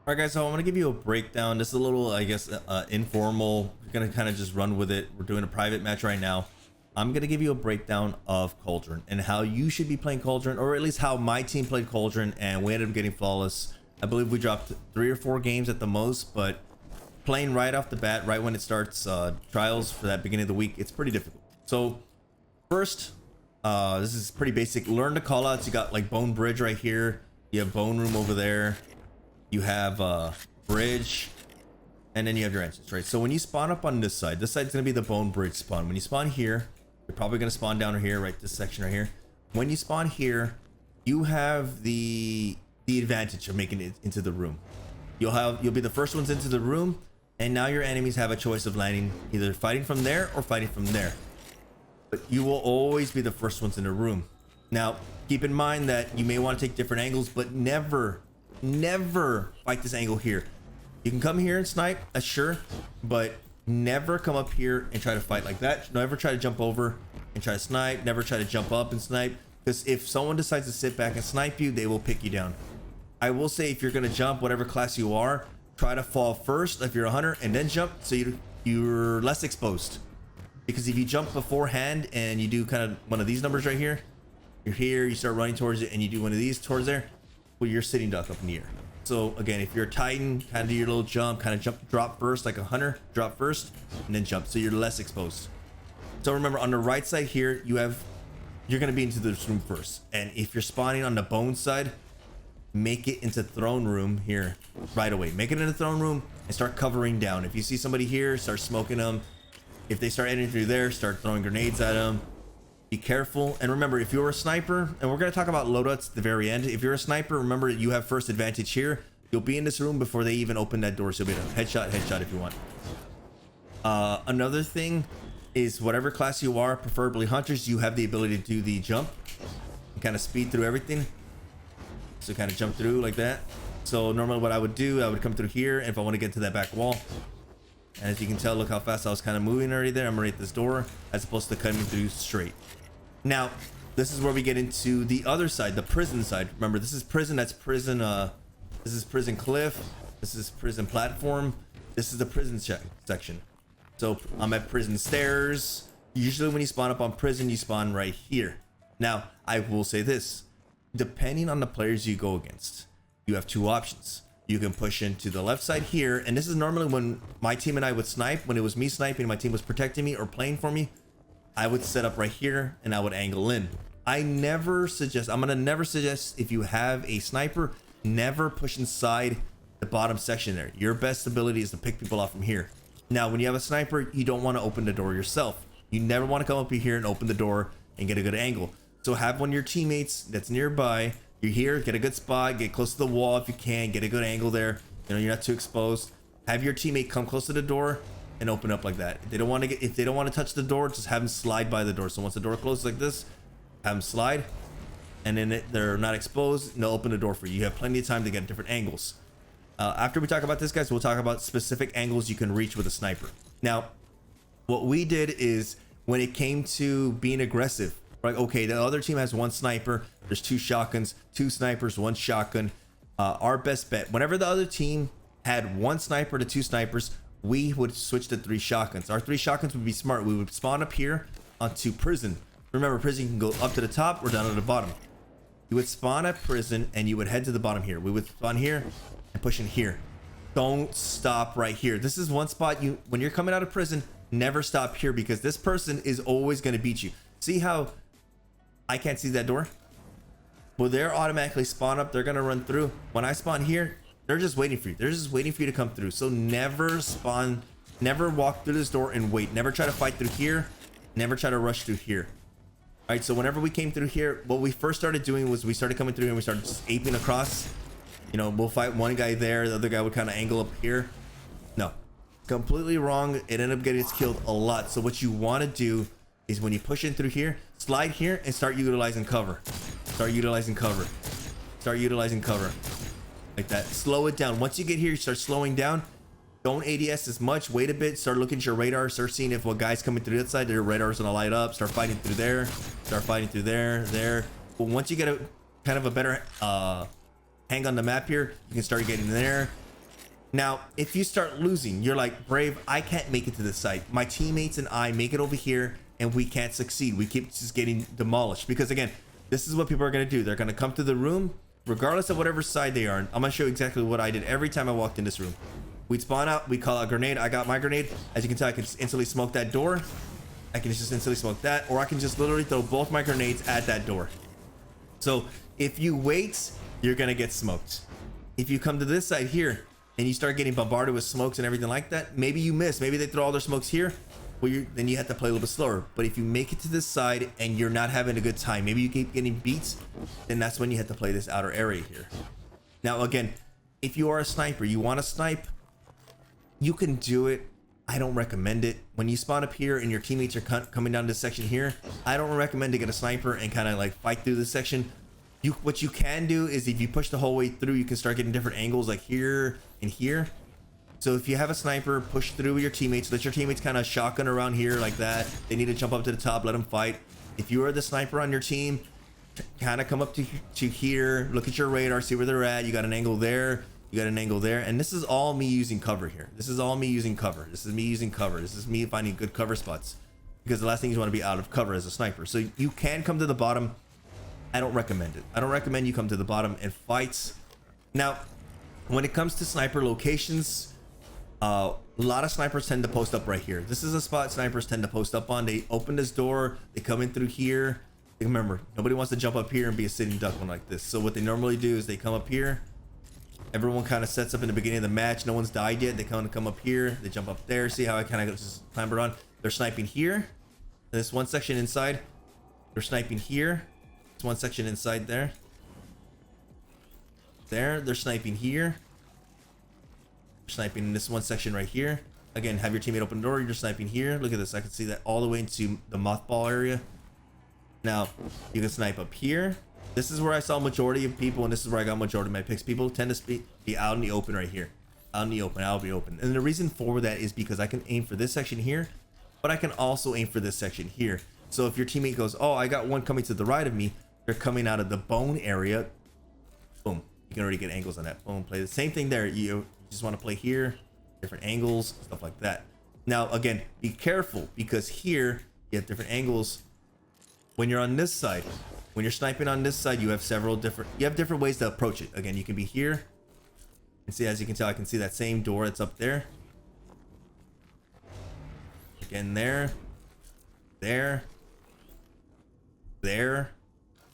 All right, guys, so I'm gonna give you a breakdown. This is a little, I guess, informal. We're gonna kind of just run with it. We're doing a private match right now. I'm gonna give you a breakdown of Cauldron and how you should be playing Cauldron, or at least how my team played Cauldron, and we ended up getting flawless. I believe we dropped 3 or 4 games at the most, but playing right off the bat, right when it starts trials for that beginning of the week, it's pretty difficult. So first, this is pretty basic. Learn the call outs. You got like Bone Bridge right here. You have Bone Room over there. You have Bridge, and then you have your entrance, right? So when you spawn up on this side's gonna be the Bone Bridge spawn. When you spawn here, you're probably gonna spawn down here, right? This section right here. When you spawn here, you have the advantage of making it into the room. You'll be the first ones into the room, and now your enemies have a choice of landing either fighting from there or fighting from there. But you will always be the first ones in the room. Now, keep in mind that you may want to take different angles, but never fight this angle here. You can come here and snipe, that's sure, but never come up here and try to fight like that. Never try to jump over and try to snipe. Never try to jump up and snipe, because if someone decides to sit back and snipe you, they will pick you down. I will say, if you're going to jump, whatever class you are, try to fall first if you're a hunter, and then jump so you're less exposed. Because if you jump beforehand and you do kind of one of these numbers right here, you're here, you start running towards it, and you do one of these towards there, well, you're sitting duck up in the air. So again, if you're a Titan, kind of do your little jump, kind of drop first like a hunter, drop first, and then jump, so you're less exposed. So remember, on the right side here, you're going to be into this room first. And if you're spawning on the bone side, make it into throne room here right away. Make it into throne room and start covering down. If you see somebody here, start smoking them. If they start entering through there, start throwing grenades at them. Be careful. And remember, if you're a sniper, and we're going to talk about loadouts at the very end. If you're a sniper, remember, you have first advantage here. You'll be in this room before they even open that door, so you'll be able to headshot if you want. Another thing is, whatever class you are, preferably hunters, you have the ability to do the jump and kind of speed through everything. So kind of jump through like that. So normally what I would do, I would come through here, and if I want to get to that back wall, and as you can tell, look how fast I was kind of moving already there. I'm gonna hit this door as opposed to cutting through straight. Now, this is where we get into the other side, the prison side. Remember, this is prison, that's prison, this is prison cliff, this is prison platform, this is the prison section. So I'm at prison stairs. Usually when you spawn up on prison, you spawn right here. Now, I will say this, depending on the players you go against, you have 2 options. You can push into the left side here, and this is normally when my team and I would snipe. When it was me sniping, my team was protecting me or playing for me, I would set up right here and I would angle in. I'm gonna never suggest, if you have a sniper, never push inside the bottom section there. Your best ability is to pick people off from here. Now, when you have a sniper, you don't want to open the door yourself. You never want to come up here and open the door and get a good angle. So have one of your teammates that's nearby. You're here, get a good spot, get close to the wall if you can, get a good angle there. You know, you're not too exposed. Have your teammate come close to the door and open up like that. If they don't want to touch the door, just have them slide by the door. So once the door closes like this, have them slide, and then they're not exposed, and they'll open the door for you. You have plenty of time to get different angles. After we talk about this, guys, we'll talk about specific angles you can reach with a sniper. Now, what we did is, when it came to being aggressive, like, okay, the other team has 1 sniper, there's 2 shotguns, 2 snipers, 1 shotgun. Our best bet, whenever the other team had 1 sniper to 2 snipers, we would switch to 3 shotguns. Our 3 shotguns would be smart. We would spawn up here onto prison. Remember, prison can go up to the top or down to the bottom. You would spawn at prison and you would head to the bottom here. We would spawn here and push in here. Don't stop right here. This is one spot when you're coming out of prison, never stop here, because this person is always going to beat you. See how I can't see that door? Well, they're automatically spawn up. They're going to run through. When I spawn here, they're just waiting for you. They're just waiting for you to come through. So never spawn, never walk through this door and wait. Never try to fight through here. Never try to rush through here. All right, so whenever we came through here, what we first started doing was we started coming through and we started just aping across. You know, we'll fight one guy there. The other guy would kind of angle up here. No, completely wrong. It ended up getting us killed a lot. So what you want to do is, when you push in through here, slide here and start utilizing cover. Start utilizing cover. Start utilizing cover. Like that. Slow it down. Once you get here, you start slowing down. Don't ADS as much. Wait a bit. Start looking at your radar. Start seeing if what guy's coming through that side, their radar's gonna light up. Start fighting through there. Start fighting through there. But once you get a kind of a better hang on the map here, you can start getting there. Now, if you start losing, you're like, Brave, I can't make it to this site. My teammates and I make it over here and we can't succeed. We keep just getting demolished because again, this is what people are going to do. They're going to come to the room, regardless of whatever side they are. I'm going to show you exactly what I did every time I walked in this room. We'd spawn out, we call out grenade. I got my grenade. As you can tell, I can just instantly smoke that door. I can just instantly smoke that, or I can just literally throw both my grenades at that door. So if you wait, you're going to get smoked. If you come to this side here and you start getting bombarded with smokes and everything like that, maybe you miss. Maybe they throw all their smokes here. Well, then you have to play a little bit slower. But if you make it to this side and you're not having a good time, maybe you keep getting beats, then that's when you have to play this outer area here. Now, again, if you are a sniper, you want to snipe, you can do it. I don't recommend it. When you spawn up here and your teammates are coming down this section here, I don't recommend to get a sniper and kind of like fight through this section. What you can do is if you push the whole way through, you can start getting different angles like here and here. So if you have a sniper, push through with your teammates, let your teammates kind of shotgun around here like that. They need to jump up to the top, let them fight. If you are the sniper on your team, kind of come up to here, look at your radar, see where they're at. You got an angle there, you got an angle there. And this is all me using cover here. This is all me using cover. This is me using cover. This is me finding good cover spots, because the last thing you want to be out of cover as a sniper. So you can come to the bottom. I don't recommend it. I don't recommend you come to the bottom and fight. Now, when it comes to sniper locations, a lot of snipers tend to post up right here. This is a spot snipers tend to post up on. They open this door, they come in through here. Remember, nobody wants to jump up here and be a sitting duck one like this. So what they normally do is they come up here. Everyone kind of sets up in the beginning of the match. No one's died yet. They kind of come up here. They jump up there. See how I kind of just clamber on? They're sniping here. This one section inside. They're sniping here. This one section inside there. They're sniping here. Sniping in this one section right here. Again, have your teammate open the door. You're sniping here. Look at this. I can see that all the way into the mothball area. Now you can snipe up here. This is where I saw majority of people, and this is where I got majority of my picks. People tend to be out in the open right here. Out in the open. I'll be open. And the reason for that is because I can aim for this section here, but I can also aim for this section here. So if your teammate goes, oh, I got one coming to the right of me, they're coming out of the bone area. Boom. You can already get angles on that. Boom. Play the same thing there. You just want to play here, different angles, stuff like that. Now, again, be careful, because here you have different angles. When you're on this side, when you're sniping on this side, you have different ways to approach it. Again, you can be here and see, as you can tell, I can see that same door that's up there. Again, there.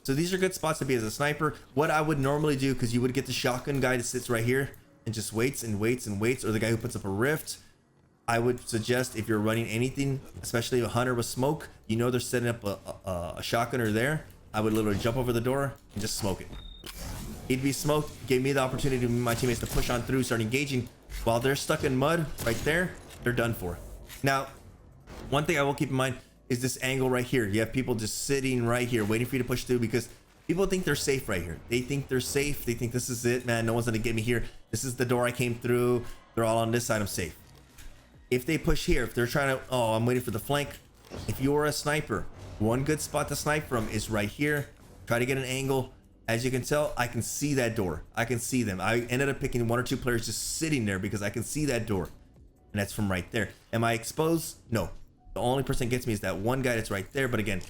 So these are good spots to be as a sniper. What I would normally do, because you would get the shotgun guy that sits right here and just waits and waits and waits, or the guy who puts up a rift. I would suggest, if you're running anything, especially a hunter with smoke, you know they're setting up a shotgunner there, I would literally jump over the door and just smoke it. He'd be smoked, gave me the opportunity to my teammates to push on through, start engaging. While they're stuck in mud right there, they're done for. Now, one thing I will keep in mind is this angle right here. You have people just sitting right here waiting for you to push through, because people think they're safe right here. They think they're safe. They think this is it, man. No one's gonna get me here. This is the door I came through. They're all on this side. I'm safe. If they push here, if they're trying to, oh, I'm waiting for the flank. If you're a sniper, one good spot to snipe from is right here. Try to get an angle. As you can tell, I can see that door. I can see them. I ended up picking one or two players just sitting there because I can see that door. And that's from right there. Am I exposed? No. The only person that gets me is that one guy that's right there. But again,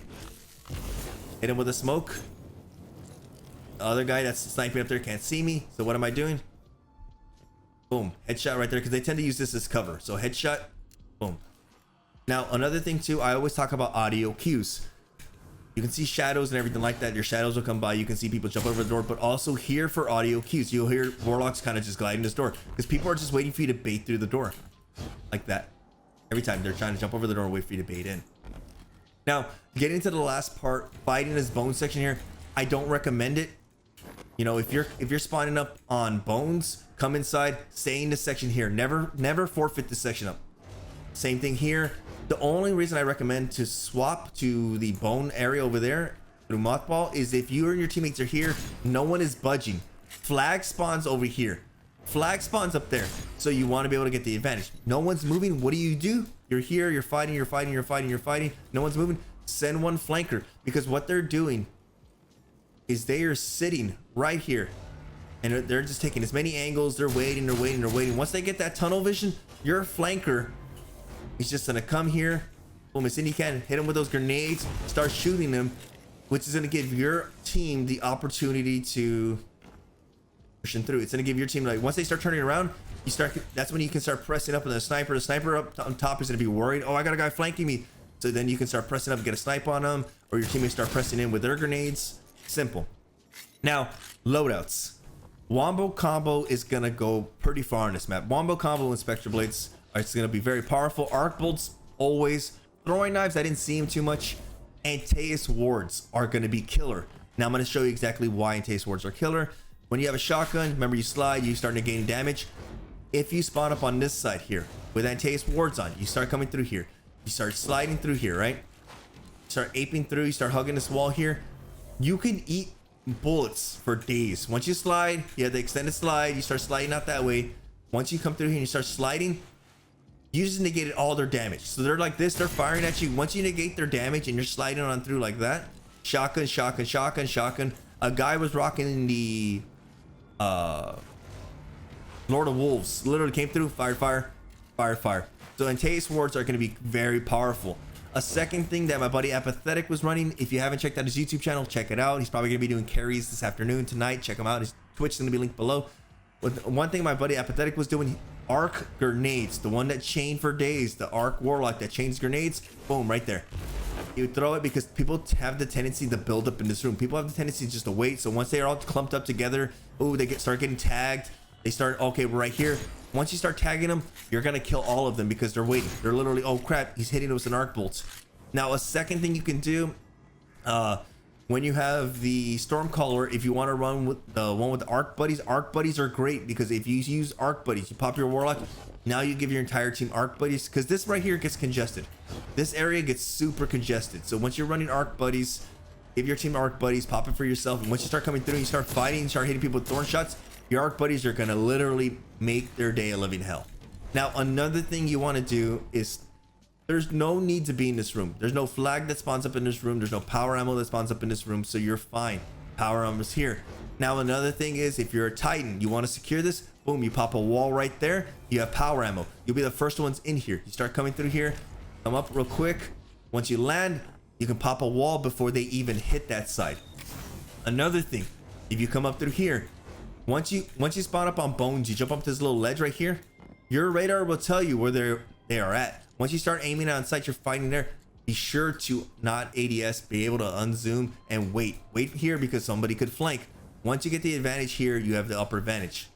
hit him with a smoke. The other guy that's sniping up there can't see me. So what am I doing? Boom. Headshot right there, because they tend to use this as cover. So headshot. Boom. Now, another thing too, I always talk about audio cues. You can see shadows and everything like that. Your shadows will come by. You can see people jump over the door, but also here for audio cues. You'll hear warlocks kind of just gliding this door, because people are just waiting for you to bait through the door. Like that. Every time they're trying to jump over the door and wait for you to bait in. Now, getting to the last part, fighting this bone section here, I don't recommend it. You know, if you're spawning up on bones, come inside, stay in this section here. Never forfeit this section up. Same thing here. The only reason I recommend to swap to the bone area over there through mothball is if you and your teammates are here, no one is budging. Flag spawns over here. Flag spawns up there. So you want to be able to get the advantage. No one's moving. What do? You're here, you're fighting. No one's moving. Send one flanker, because what they're doing is they are sitting right here. and they're just taking as many angles. They're waiting, they're waiting, they're waiting. Once they get that tunnel vision, your flanker is just gonna come here, boom, as soon as you can, hit them with those grenades, start shooting them, which is gonna give your team the opportunity to push through. It's gonna give your team, like, once they start turning around, that's when you can start pressing up on the sniper. The sniper up on top is gonna be worried, oh, I got a guy flanking me. So then you can start pressing up and get a snipe on them, or your teammates start pressing in with their grenades. Simple. Now, loadouts. Wombo combo is gonna go pretty far on this map. Wombo combo and Spectre Blades it's gonna be very powerful. Arc bolts, always. Throwing knives, I didn't see him too much. Antaeus wards are gonna be killer. Now I'm gonna show you exactly why Antaeus wards are killer. When you have a shotgun, remember you slide, you start to gain damage. If you spawn up on this side here with Antaeus wards on, you start coming through here. You start sliding through here, right? You start aping through, you start hugging this wall here. You can eat bullets for days. Once you slide, you have the extended slide, you start sliding out that way. Once you come through here and you start sliding, you just negated all their damage. So they're like this, they're firing at you. Once you negate their damage and you're sliding on through like that, shotgun, shotgun, shotgun, shotgun. A guy was rocking the Lord of Wolves, literally came through, fire, fire, fire, fire. So Antaeus wards are going to be very powerful. A second thing that my buddy Apathetic was running, if you haven't checked out his YouTube channel, check it out. He's probably going to be doing carries this afternoon, tonight. Check him out. His Twitch is going to be linked below. But one thing my buddy Apathetic was doing, arc grenades, the one that chained for days, the arc warlock that chains grenades, boom, right there. You throw it because people have the tendency to build up in this room. People have the tendency just to wait. So once they are all clumped up together, oh, they start getting tagged. They start, okay, we're right here. Once you start tagging them, you're gonna kill all of them because they're waiting. They're literally, oh crap, he's hitting us with an arc bolts. Now, a second thing you can do, when you have the Stormcaller, if you want to run with the one with the arc buddies are great because if you use arc buddies, you pop your warlock. Now you give your entire team arc buddies because this right here gets congested. This area gets super congested. So once you're running arc buddies, give your team arc buddies, pop it for yourself. And once you start coming through, you start fighting, you start hitting people with thorn shots. Your arc buddies are gonna literally make their day a living hell. Now, another thing you want to do is there's no need to be in this room. There's no flag that spawns up in this room. There's no power ammo that spawns up in this room. So you're fine. Power ammo is here. Now, another thing is if you're a Titan, you want to secure this, boom, you pop a wall right there. You have power ammo. You'll be the first ones in here. You start coming through here, come up real quick. Once you land, you can pop a wall before they even hit that side. Another thing, if you come up through here, once you spawn up on bones, you jump up this little ledge right here. Your radar will tell you where they are at. Once you start aiming on sight, you're fighting there. Be sure to not ADS, be able to unzoom and wait here because somebody could flank. Once you get the advantage here, you have the upper advantage.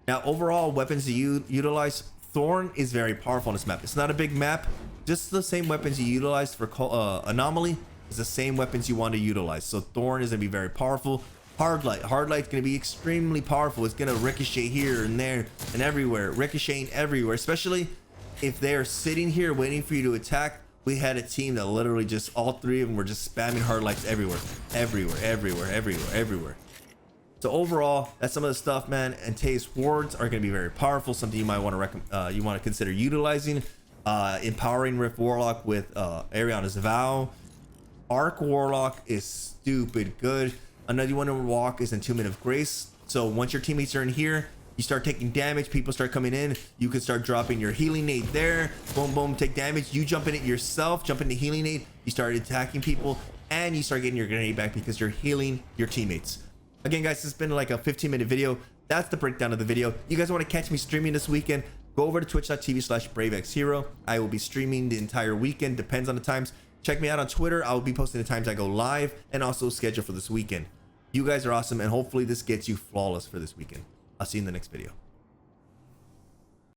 Now, overall weapons to utilize, Thorn is very powerful on this map. It's not a big map, just the same weapons you utilized for Anomaly is the same weapons you want to utilize. So Thorn is gonna be very powerful. Hard light's gonna be extremely powerful. It's gonna ricochet here and there and everywhere, ricocheting everywhere, especially if they're sitting here waiting for you to attack. We had a team that literally just all three of them were just spamming hard lights everywhere. So overall, that's some of the stuff, man. Antaeus wards are gonna be very powerful, something you might want to consider utilizing. Empowering Rift Warlock with Ariana's Vow. Arc Warlock is stupid good. Another you want to walk is Entombment of Grace. So once your teammates are in here, you start taking damage, people start coming in, you can start dropping your healing nade there, boom boom, take damage, you jump in it yourself, jump into healing nade, you start attacking people, and you start getting your grenade back because you're healing your teammates. Again guys, this has been like a 15-minute video. That's the breakdown of the video. You guys want to catch me streaming this weekend, go over to twitch.tv/BraveXHero. I will be streaming the entire weekend, depends on the times. Check me out on Twitter. I will be posting the times I go live and also schedule for this weekend. You guys are awesome, and hopefully this gets you flawless for this weekend. I'll see you in the next video.